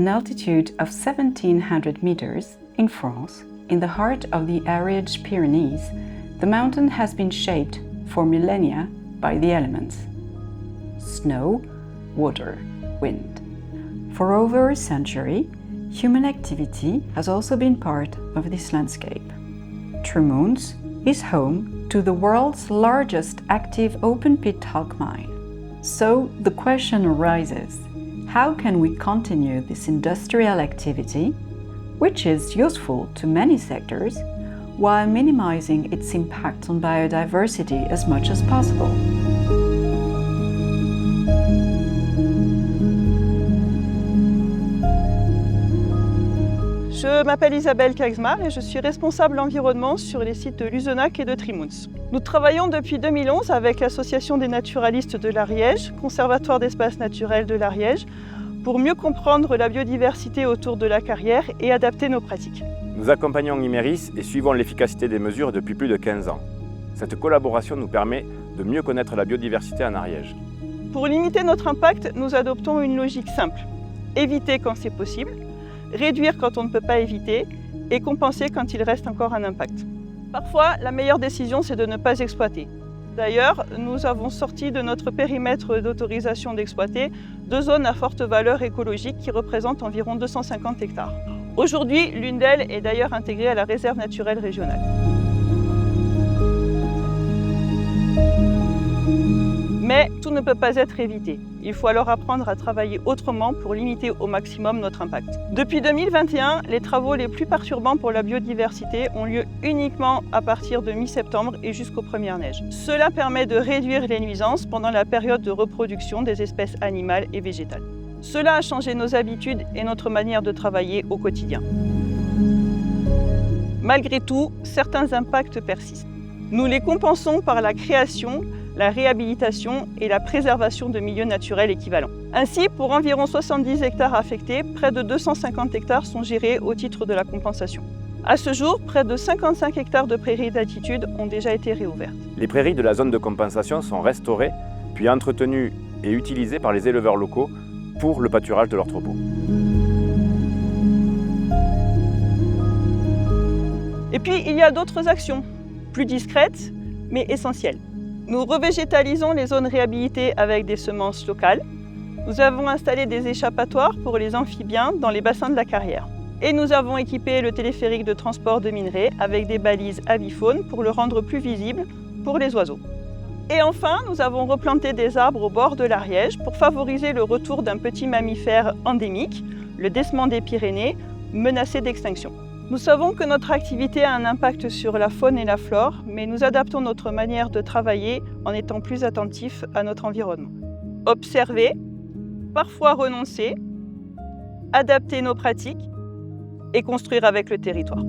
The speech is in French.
an altitude of 1,700 meters in France, in the heart of the arid Pyrenees, the mountain has been shaped for millennia by the elements: snow, water, wind. For over a century, human activity has also been part of this landscape. Tremounts is home to the world's largest active open-pit talc mine. So the question arises, how can we continue this industrial activity, which is useful to many sectors, while minimizing its impact on biodiversity as much as possible? Je m'appelle Isabelle Kaxmar et je suis responsable environnement sur les sites de Luzenac et de Tremounts. Nous travaillons depuis 2011 avec l'Association des naturalistes de l'Ariège, Conservatoire d'espaces naturels de l'Ariège, pour mieux comprendre la biodiversité autour de la carrière et adapter nos pratiques. Nous accompagnons Imerys et suivons l'efficacité des mesures depuis plus de 15 ans. Cette collaboration nous permet de mieux connaître la biodiversité en Ariège. Pour limiter notre impact, nous adoptons une logique simple. Éviter quand c'est possible, réduire quand on ne peut pas éviter et compenser quand il reste encore un impact. Parfois, la meilleure décision, c'est de ne pas exploiter. D'ailleurs, nous avons sorti de notre périmètre d'autorisation d'exploiter 2 zones à forte valeur écologique qui représentent environ 250 hectares. Aujourd'hui, l'une d'elles est d'ailleurs intégrée à la réserve naturelle régionale. Mais tout ne peut pas être évité. Il faut alors apprendre à travailler autrement pour limiter au maximum notre impact. Depuis 2021, les travaux les plus perturbants pour la biodiversité ont lieu uniquement à partir de mi-septembre et jusqu'aux premières neiges. Cela permet de réduire les nuisances pendant la période de reproduction des espèces animales et végétales. Cela a changé nos habitudes et notre manière de travailler au quotidien. Malgré tout, certains impacts persistent. Nous les compensons par la création, la réhabilitation et la préservation de milieux naturels équivalents. Ainsi, pour environ 70 hectares affectés, près de 250 hectares sont gérés au titre de la compensation. À ce jour, près de 55 hectares de prairies d'altitude ont déjà été réouvertes. Les prairies de la zone de compensation sont restaurées, puis entretenues et utilisées par les éleveurs locaux pour le pâturage de leurs troupeaux. Et puis, il y a d'autres actions, plus discrètes, mais essentielles. Nous revégétalisons les zones réhabilitées avec des semences locales. Nous avons installé des échappatoires pour les amphibiens dans les bassins de la carrière. Et nous avons équipé le téléphérique de transport de minerais avec des balises avifaune pour le rendre plus visible pour les oiseaux. Et enfin, nous avons replanté des arbres au bord de l'Ariège pour favoriser le retour d'un petit mammifère endémique, le dessement des Pyrénées, menacé d'extinction. Nous savons que notre activité a un impact sur la faune et la flore, mais nous adaptons notre manière de travailler en étant plus attentifs à notre environnement. Observer, parfois renoncer, adapter nos pratiques et construire avec le territoire.